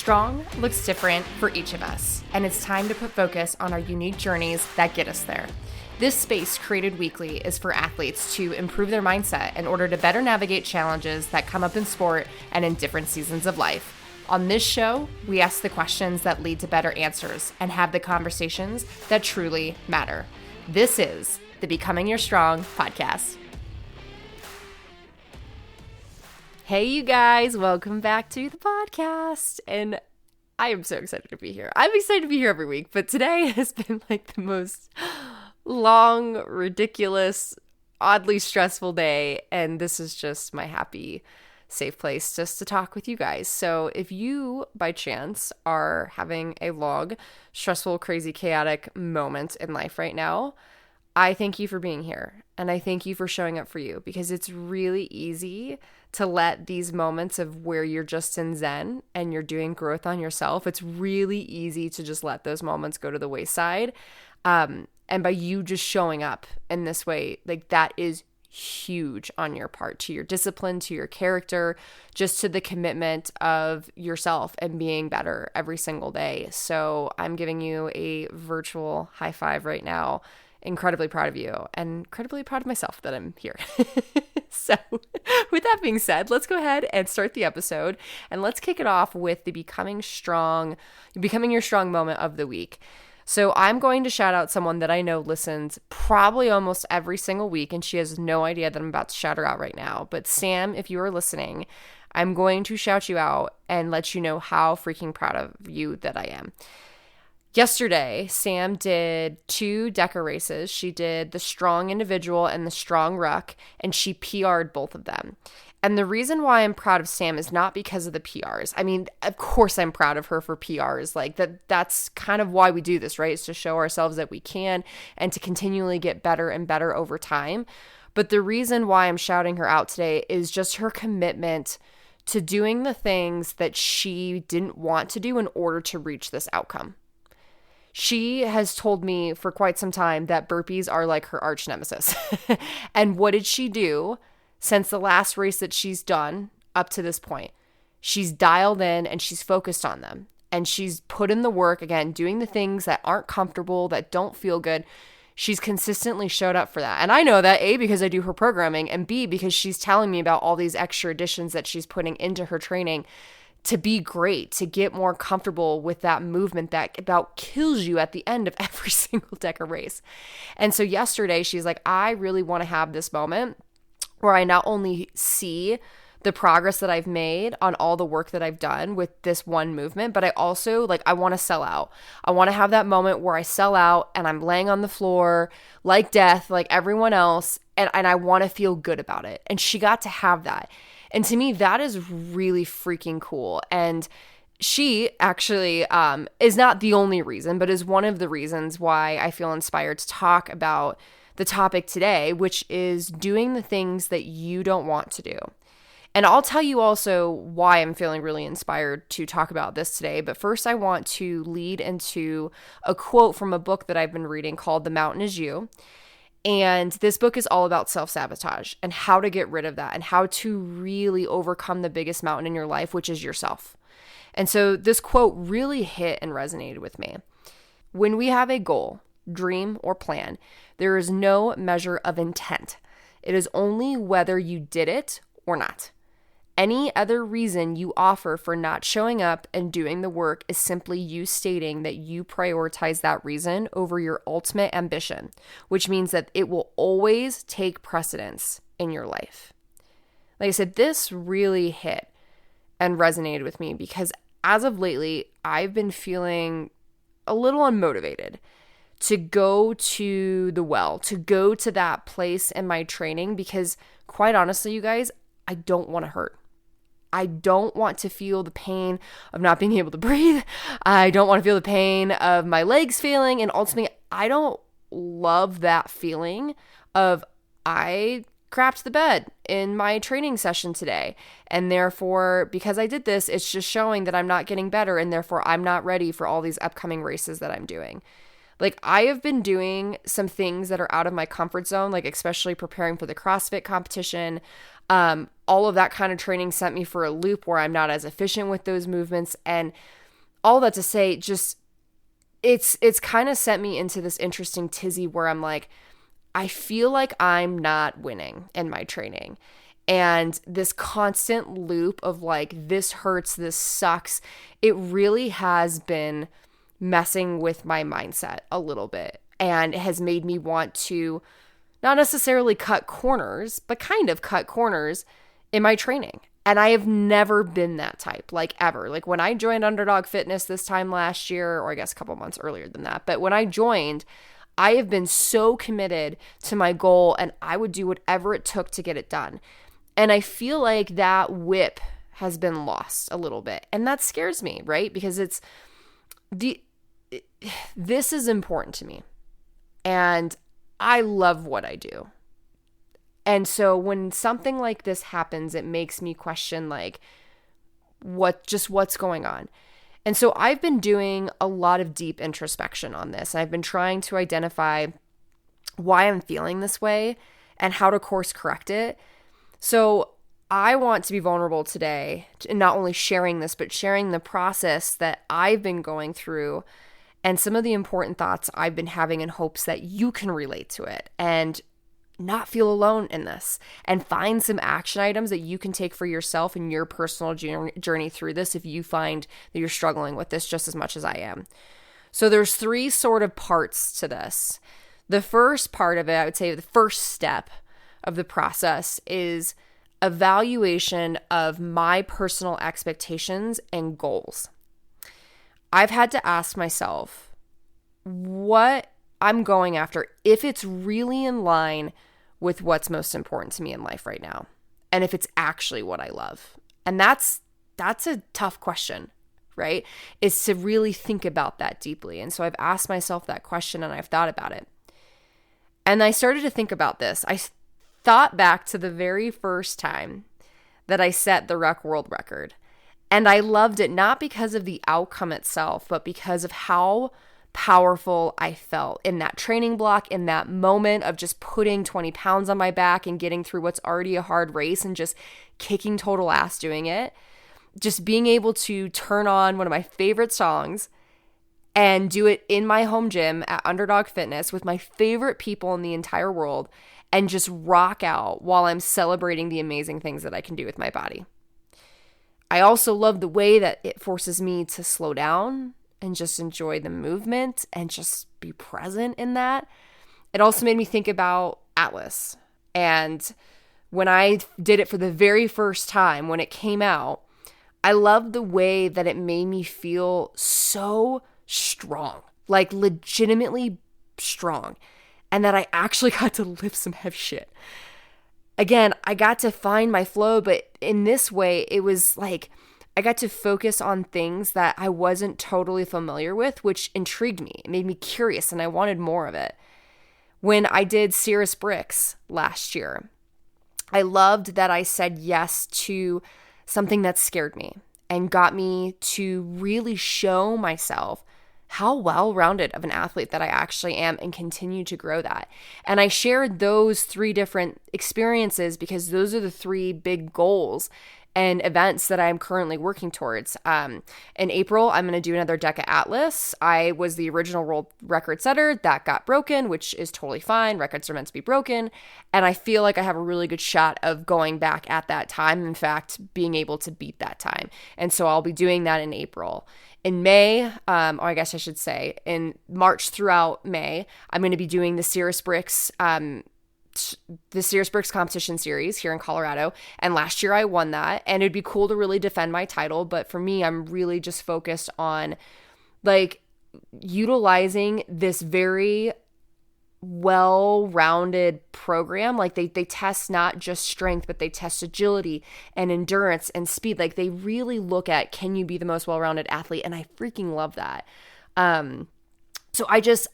Strong looks different for each of us, and it's time to put focus on our unique journeys that get us there. This space, created weekly, is for athletes to improve their mindset in order to better navigate challenges that come up in sport and in different seasons of life. On this show, we ask the questions that lead to better answers and have the conversations that truly matter. This is the Becoming Your Strong podcast. Hey, you guys, welcome back to the podcast. And I am so excited to be here. I'm excited to be here every week, but today has been like the most long, ridiculous, oddly stressful day. And this is just my happy, safe place just to talk with you guys. So if you, by chance, are having a long, stressful, crazy, chaotic moment in life right now, I thank you for being here. And I thank you for showing up for you, because it's really easy to let these moments of where you're just in zen and you're doing growth on yourself, it's really easy to just let those moments go to the wayside. And by you just showing up in this way, like that is huge on your part, to your discipline, to your character, just to the commitment of yourself and being better every single day. So I'm giving you a virtual high five right now. Incredibly proud of you and incredibly proud of myself that I'm here. So with that being said, let's go ahead and start the episode, and let's kick it off with the Becoming Your Strong moment of the week. So I'm going to shout out someone that I know listens probably almost every single week, and she has no idea that I'm about to shout her out right now. But Sam, if you are listening, I'm going to shout you out and let you know how freaking proud of you that I am. Yesterday, Sam did 2 DECA races. She did the strong individual and the strong ruck, and she PR'd both of them. And the reason why I'm proud of Sam is not because of the PRs. I mean, of course I'm proud of her for PRs. Like that's kind of why we do this, right? It's to show ourselves that we can and to continually get better and better over time. But the reason why I'm shouting her out today is just her commitment to doing the things that she didn't want to do in order to reach this outcome. She has told me for quite some time that burpees are like her arch nemesis. And what did she do since the last race that she's done up to this point? She's dialed in and she's focused on them. And she's put in the work, again, doing the things that aren't comfortable, that don't feel good. She's consistently showed up for that. And I know that, A, because I do her programming, and B, because she's telling me about all these extra additions that she's putting into her training to be great, to get more comfortable with that movement that about kills you at the end of every single DECA race. And so yesterday, she's like, I really want to have this moment where I not only see the progress that I've made on all the work that I've done with this one movement, but I also, I want to sell out. I want to have that moment where I sell out and I'm laying on the floor like death, like everyone else, and I want to feel good about it. And she got to have that. And to me, that is really freaking cool. And she actually is not the only reason, but is one of the reasons why I feel inspired to talk about the topic today, which is doing the things that you don't want to do. And I'll tell you also why I'm feeling really inspired to talk about this today. But first, I want to lead into a quote from a book that I've been reading called The Mountain Is You. And this book is all about self-sabotage and how to get rid of that and how to really overcome the biggest mountain in your life, which is yourself. And so this quote really hit and resonated with me. When we have a goal, dream, or plan, there is no measure of intent. It is only whether you did it or not. Any other reason you offer for not showing up and doing the work is simply you stating that you prioritize that reason over your ultimate ambition, which means that it will always take precedence in your life. Like I said, this really hit and resonated with me because as of lately, I've been feeling a little unmotivated to go to the well, to go to that place in my training because quite honestly, you guys, I don't want to hurt. I don't want to feel the pain of not being able to breathe. I don't want to feel the pain of my legs failing. And ultimately, I don't love that feeling of I crapped the bed in my training session today. And therefore, because I did this, it's just showing that I'm not getting better. And therefore, I'm not ready for all these upcoming races that I'm doing. Like, I have been doing some things that are out of my comfort zone, like especially preparing for the CrossFit competition. All of that kind of training sent me for a loop where I'm not as efficient with those movements. And all that to say, just it's kind of sent me into this interesting tizzy where I'm like, I feel like I'm not winning in my training. And this constant loop of like, this hurts, this sucks, it really has been messing with my mindset a little bit and has made me want to not necessarily cut corners, but kind of cut corners in my training. And I have never been that type, like ever. Like when I joined Underdog Fitness this time last year, or I guess a couple months earlier than that, but when I joined, I have been so committed to my goal and I would do whatever it took to get it done. And I feel like that whip has been lost a little bit. And that scares me, right? Because this is important to me. And I love what I do. And so when something like this happens, it makes me question like what's going on. And so I've been doing a lot of deep introspection on this. I've been trying to identify why I'm feeling this way and how to course correct it. So I want to be vulnerable today, and not only sharing this, but sharing the process that I've been going through and some of the important thoughts I've been having in hopes that you can relate to it and not feel alone in this, and find some action items that you can take for yourself in your personal journey through this if you find that you're struggling with this just as much as I am. So there's 3 sort of parts to this. The first part of it, I would say the first step of the process is evaluation of my personal expectations and goals. I've had to ask myself what I'm going after, if it's really in line with what's most important to me in life right now, and if it's actually what I love. And that's a tough question, right? Is to really think about that deeply. And so I've asked myself that question and I've thought about it. And I started to think about this. I thought back to the very first time that I set the Rec World Record. And I loved it, not because of the outcome itself, but because of how powerful I felt in that training block, in that moment of just putting 20 pounds on my back and getting through what's already a hard race and just kicking total ass doing it. Just being able to turn on one of my favorite songs and do it in my home gym at Underdog Fitness with my favorite people in the entire world and just rock out while I'm celebrating the amazing things that I can do with my body. I also love the way that it forces me to slow down and just enjoy the movement and just be present in that. It also made me think about Atlas. And when I did it for the very first time, when it came out, I loved the way that it made me feel so strong, like legitimately strong, and that I actually got to lift some heavy shit. Again, I got to find my flow, but in this way, it was like I got to focus on things that I wasn't totally familiar with, which intrigued me. It made me curious and I wanted more of it. When I did Cirrus Bricks last year, I loved that I said yes to something that scared me and got me to really show myself how well-rounded of an athlete that I actually am and continue to grow that. And I shared those 3 different experiences because those are the 3 big goals and events that I'm currently working towards. In April, I'm going to do another DECA Atlas. I was the original world record setter. That got broken, which is totally fine. Records are meant to be broken. And I feel like I have a really good shot of going back at that time. In fact, being able to beat that time. And so I'll be doing that in April. In May, or I guess I should say in March throughout May, I'm going to be doing the Cirrus Bricks competition series here in Colorado. And last year I won that, and it'd be cool to really defend my title. But for me, I'm really just focused on like utilizing this very well-rounded program. Like they test not just strength, but they test agility and endurance and speed. Like they really look at, can you be the most well-rounded athlete? And I freaking love that. So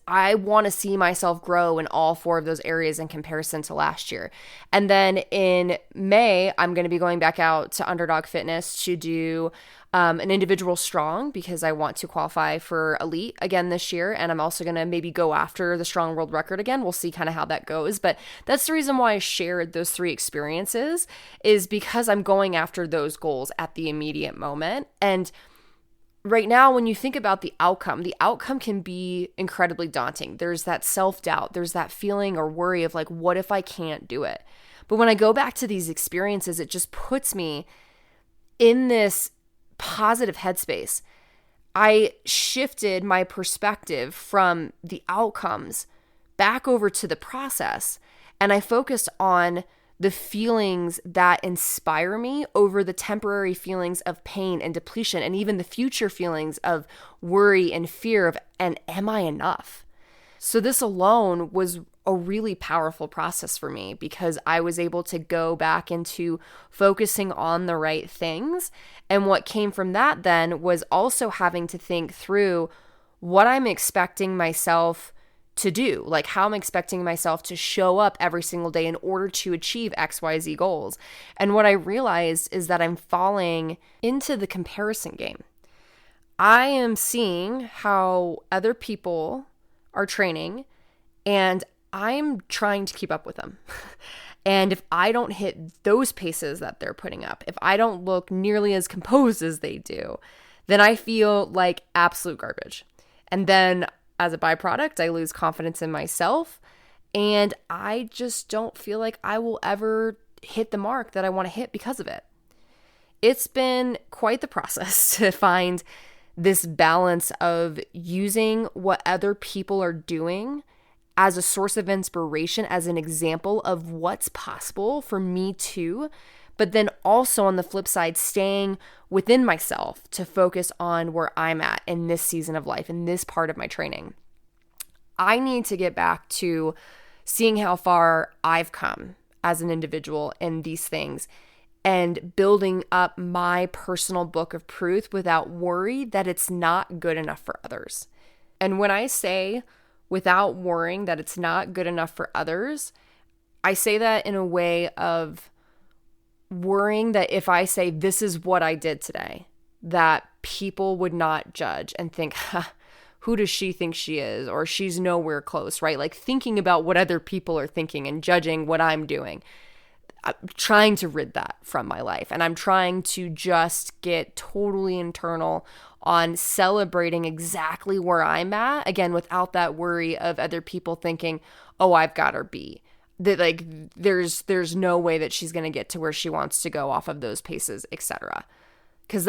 I want to see myself grow in all 4 of those areas in comparison to last year. And then in May, I'm going to be going back out to Underdog Fitness to do an individual strong, because I want to qualify for elite again this year. And I'm also going to maybe go after the strong world record again. We'll see kind of how that goes. But that's the reason why I shared those 3 experiences, is because I'm going after those goals at the immediate moment. And right now, when you think about the outcome can be incredibly daunting. There's that self-doubt. There's that feeling or worry of like, what if I can't do it? But when I go back to these experiences, it just puts me in this positive headspace. I shifted my perspective from the outcomes back over to the process, and I focused on the feelings that inspire me over the temporary feelings of pain and depletion, and even the future feelings of worry and fear of, and am I enough? So this alone was a really powerful process for me, because I was able to go back into focusing on the right things. And what came from that then was also having to think through what I'm expecting myself to do, like how I'm expecting myself to show up every single day in order to achieve XYZ goals. And what I realized is that I'm falling into the comparison game. I am seeing how other people are training, and I'm trying to keep up with them. And if I don't hit those paces that they're putting up, if I don't look nearly as composed as they do, then I feel like absolute garbage. And then as a byproduct, I lose confidence in myself, and I just don't feel like I will ever hit the mark that I want to hit because of it. It's been quite the process to find this balance of using what other people are doing as a source of inspiration, as an example of what's possible for me too, but then also on the flip side, staying within myself to focus on where I'm at in this season of life, in this part of my training. I need to get back to seeing how far I've come as an individual in these things, and building up my personal book of proof without worry that it's not good enough for others. And when I say without worrying that it's not good enough for others, I say that in a way of worrying that if I say this is what I did today, that people would not judge and think, who does she think she is? Or she's nowhere close, right? Like thinking about what other people are thinking and judging what I'm doing. I'm trying to rid that from my life. And I'm trying to just get totally internal on celebrating exactly where I'm at, again, without that worry of other people thinking, oh, I've got her beat. That like there's no way that she's going to get to where she wants to go off of those paces, etc. Because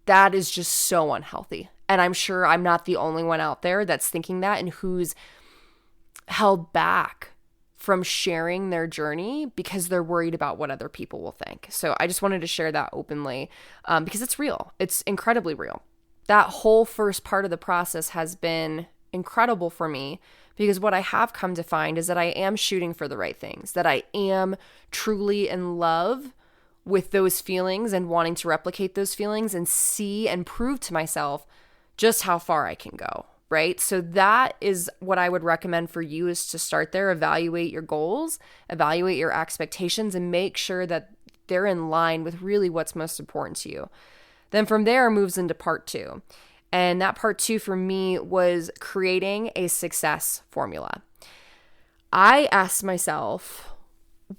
that is just so unhealthy. And I'm sure I'm not the only one out there that's thinking that and who's held back from sharing their journey because they're worried about what other people will think. So I just wanted to share that openly because it's real. It's incredibly real. That whole first part of the process has been incredible for me, because what I have come to find is that I am shooting for the right things, that I am truly in love with those feelings and wanting to replicate those feelings and see and prove to myself just how far I can go, right? So that is what I would recommend for you, is to start there, evaluate your goals, evaluate your expectations, and make sure that they're in line with really what's most important to you. Then from there moves into part 2. And that part 2 for me was creating a success formula. I asked myself,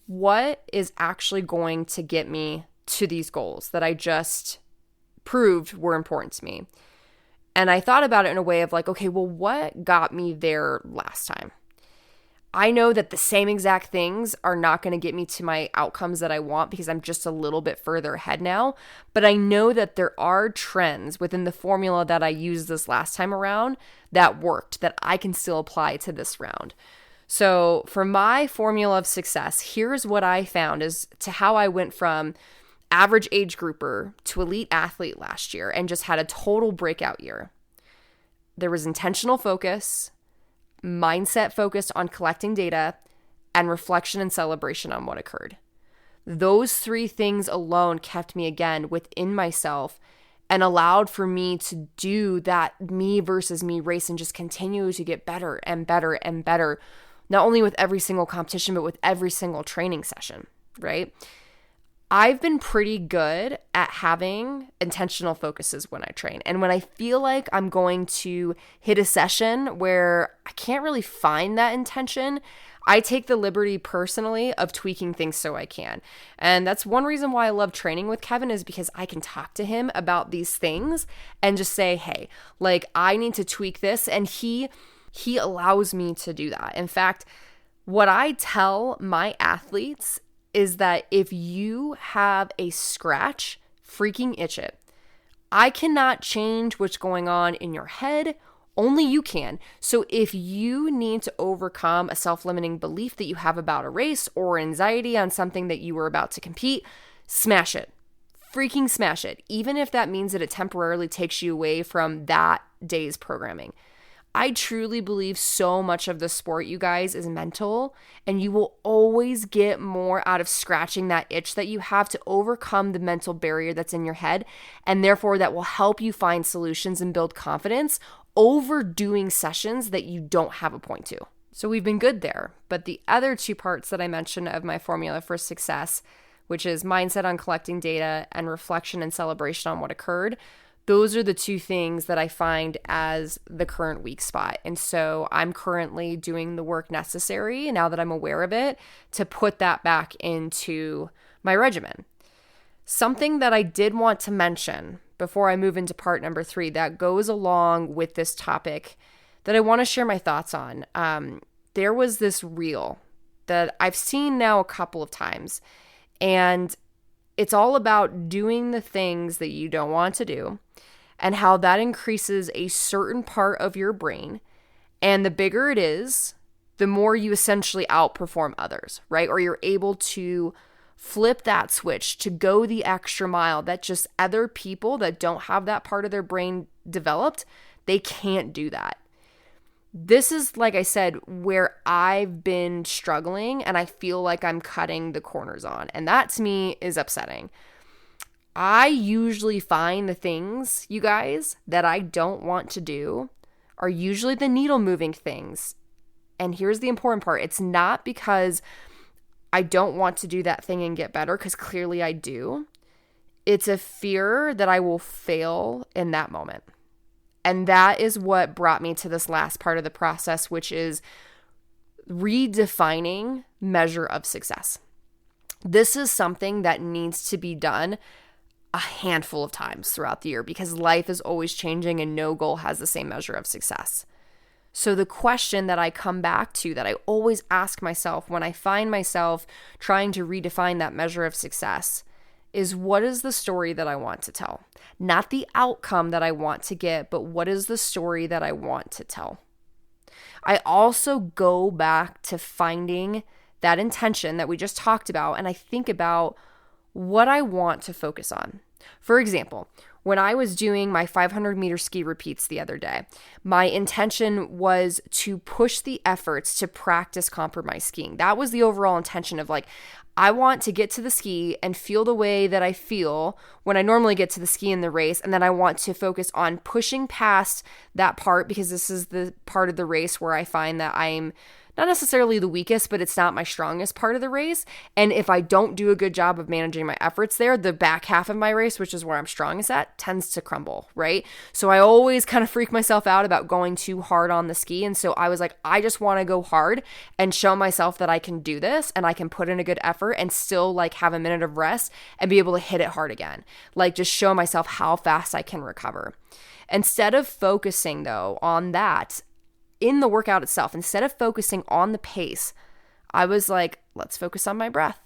what is actually going to get me to these goals that I just proved were important to me? And I thought about it in a way of like, okay, well, what got me there last time? I know that the same exact things are not going to get me to my outcomes that I want because I'm just a little bit further ahead now. But I know that there are trends within the formula that I used this last time around that worked, that I can still apply to this round. So for my formula of success, here's what I found as to how I went from average age grouper to elite athlete last year and just had a total breakout year. There was intentional focus, mindset focused on collecting data, and reflection and celebration on what occurred. Those 3 things alone kept me again within myself and allowed for me to do that me versus me race and just continue to get better and better and better, not only with every single competition, but with every single training session, right? I've been pretty good at having intentional focuses when I train. And when I feel like I'm going to hit a session where I can't really find that intention, I take the liberty personally of tweaking things so I can. And that's one reason why I love training with Kevin, is because I can talk to him about these things and just say, hey, like, I need to tweak this. And he allows me to do that. In fact, what I tell my athletes is that if you have a scratch, freaking itch it. I cannot change what's going on in your head. Only you can. So if you need to overcome a self-limiting belief that you have about a race or anxiety on something that you were about to compete, smash it. Freaking smash it. Even if that means that it temporarily takes you away from that day's programming. I truly believe so much of the sport, you guys, is mental, and you will always get more out of scratching that itch that you have to overcome the mental barrier that's in your head, and therefore that will help you find solutions and build confidence over doing sessions that you don't have a point to. So we've been good there, but the other two parts that I mentioned of my formula for success, which is mindset on collecting data and reflection and celebration on what occurred, those are the two things that I find as the current weak spot. And so I'm currently doing the work necessary, now that I'm aware of it, to put that back into my regimen. Something that I did want to mention before I move into part number 3 that goes along with this topic that I want to share my thoughts on. There was this reel that I've seen now a couple of times, and it's all about doing the things that you don't want to do and how that increases a certain part of your brain. And the bigger it is, the more you essentially outperform others, right? Or you're able to flip that switch to go the extra mile that just other people that don't have that part of their brain developed, they can't do that. This is, like I said, where I've been struggling and I feel like I'm cutting the corners on. And that to me is upsetting. I usually find the things, you guys, that I don't want to do are usually the needle moving things. And here's the important part. It's not because I don't want to do that thing and get better, because clearly I do. It's a fear that I will fail in that moment. And that is what brought me to this last part of the process, which is redefining measure of success. This is something that needs to be done a handful of times throughout the year, because life is always changing and no goal has the same measure of success. So the question that I come back to, that I always ask myself when I find myself trying to redefine that measure of success, is what is the story that I want to tell? Not the outcome that I want to get, but what is the story that I want to tell? I also go back to finding that intention that we just talked about, and I think about what I want to focus on. For example, when I was doing my 500 meter ski repeats the other day, my intention was to push the efforts to practice compromise skiing. That was the overall intention of, like, I want to get to the ski and feel the way that I feel when I normally get to the ski in the race. And then I want to focus on pushing past that part, because this is the part of the race where I find that I'm not necessarily the weakest, but it's not my strongest part of the race. And if I don't do a good job of managing my efforts there, the back half of my race, which is where I'm strongest at, tends to crumble, right? So I always kind of freak myself out about going too hard on the ski. And so I was like, I just want to go hard and show myself that I can do this and I can put in a good effort and still, like, have a minute of rest and be able to hit it hard again. Like, just show myself how fast I can recover. Instead of focusing, though, on that, in the workout itself, instead of focusing on the pace, I was like, let's focus on my breath.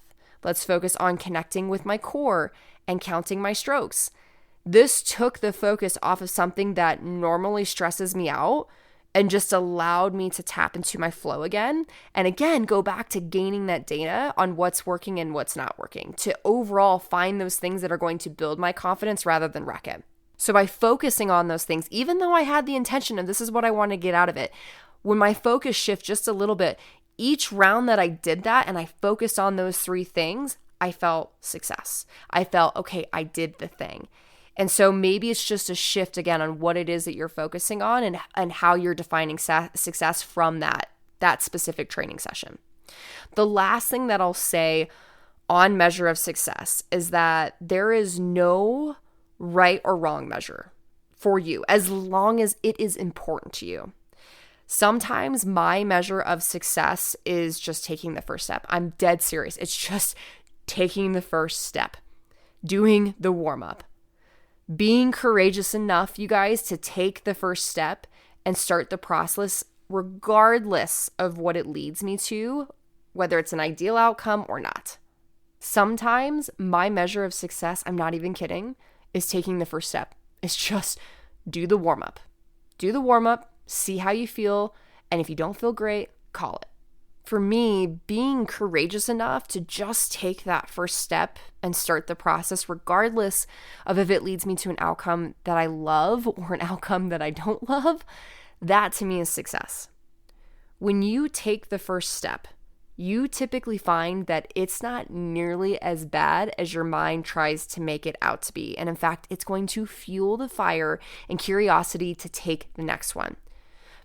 Let's focus on connecting with my core and counting my strokes. This took the focus off of something that normally stresses me out and just allowed me to tap into my flow again. And again, go back to gaining that data on what's working and what's not working, to overall find those things that are going to build my confidence rather than wreck it. So by focusing on those things, even though I had the intention of this is what I want to get out of it, when my focus shifts just a little bit, each round that I did that and I focused on those 3 things, I felt success. I felt, okay, I did the thing. And so maybe it's just a shift again on what it is that you're focusing on and how you're defining success from that specific training session. The last thing that I'll say on measure of success is that there is no right or wrong measure for you as long as it is important to you. Sometimes my measure of success is just taking the first step. I'm dead serious. It's just taking the first step, doing the warm-up, being courageous enough, you guys, to take the first step and start the process regardless of what it leads me to, whether it's an ideal outcome or not. Sometimes my measure of success, I'm not even kidding, is taking the first step. It's just do the warm-up. Do the warm-up, see how you feel, and if you don't feel great, call it. For me, being courageous enough to just take that first step and start the process, regardless of if it leads me to an outcome that I love or an outcome that I don't love, that to me is success. When you take the first step, you typically find that it's not nearly as bad as your mind tries to make it out to be. And in fact, it's going to fuel the fire and curiosity to take the next one.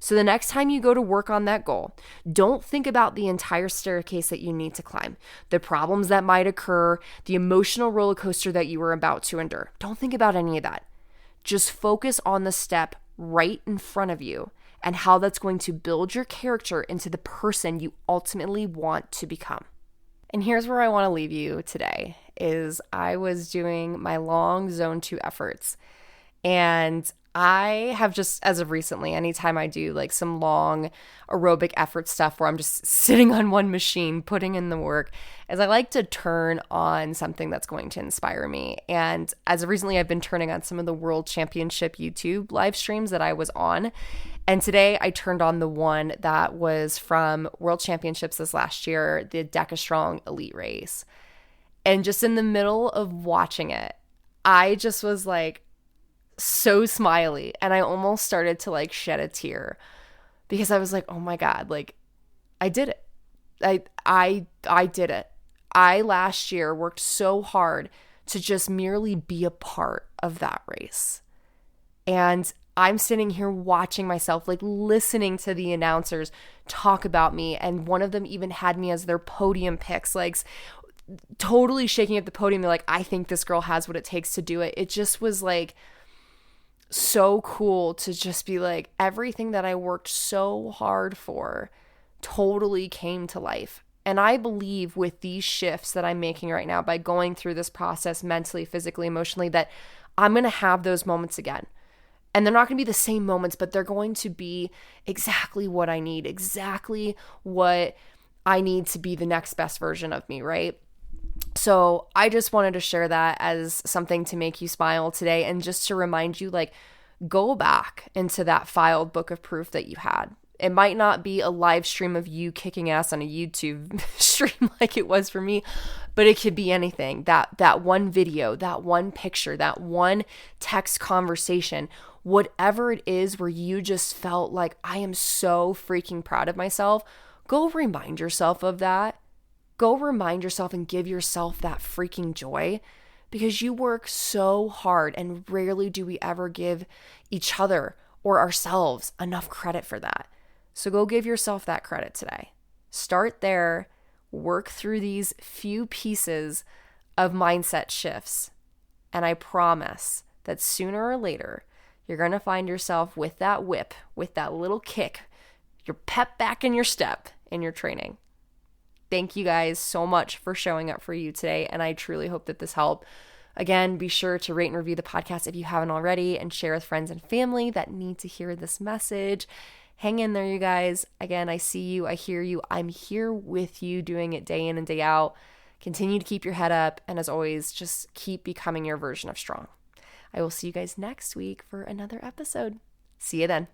So the next time you go to work on that goal, don't think about the entire staircase that you need to climb, the problems that might occur, the emotional roller coaster that you were about to endure. Don't think about any of that. Just focus on the step right in front of you and how that's going to build your character into the person you ultimately want to become. And here's where I want to leave you today is I was doing my long zone 2 efforts, and I have just, as of recently, anytime I do like some long aerobic effort stuff where I'm just sitting on one machine, putting in the work, is I like to turn on something that's going to inspire me. And as of recently, I've been turning on some of the World Championship YouTube live streams that I was on. And today I turned on the one that was from World Championships this last year, the Decastrong Elite Race. And just in the middle of watching it, I just was like, so smiley, and I almost started to like shed a tear because I was like, oh my God, like I did it. I did it. I last year worked so hard to just merely be a part of that race. And I'm sitting here watching myself, like listening to the announcers talk about me, and one of them even had me as their podium picks, like totally shaking up the podium. They're like, I think this girl has what it takes to do it. It just was like so cool to just be like, everything that I worked so hard for totally came to life. And I believe with these shifts that I'm making right now by going through this process mentally, physically, emotionally, that I'm going to have those moments again. And they're not going to be the same moments, but they're going to be exactly what I need, exactly what I need to be the next best version of me, right? So I just wanted to share that as something to make you smile today, and just to remind you, like, go back into that filed book of proof that you had. It might not be a live stream of you kicking ass on a YouTube stream like it was for me, but it could be anything. That one video, that one picture, that one text conversation, whatever it is where you just felt like, I am so freaking proud of myself. Go remind yourself of that. Go remind yourself and give yourself that freaking joy, because you work so hard, and rarely do we ever give each other or ourselves enough credit for that. So go give yourself that credit today. Start there, work through these few pieces of mindset shifts, and I promise that sooner or later, you're going to find yourself with that whip, with that little kick, your pep back in your step in your training. Thank you guys so much for showing up for you today, and I truly hope that this helped. Again, be sure to rate and review the podcast if you haven't already, and share with friends and family that need to hear this message. Hang in there, you guys. Again, I see you, I hear you, I'm here with you, doing it day in and day out. Continue to keep your head up, and as always, just keep becoming your version of strong. I will see you guys next week for another episode. See you then.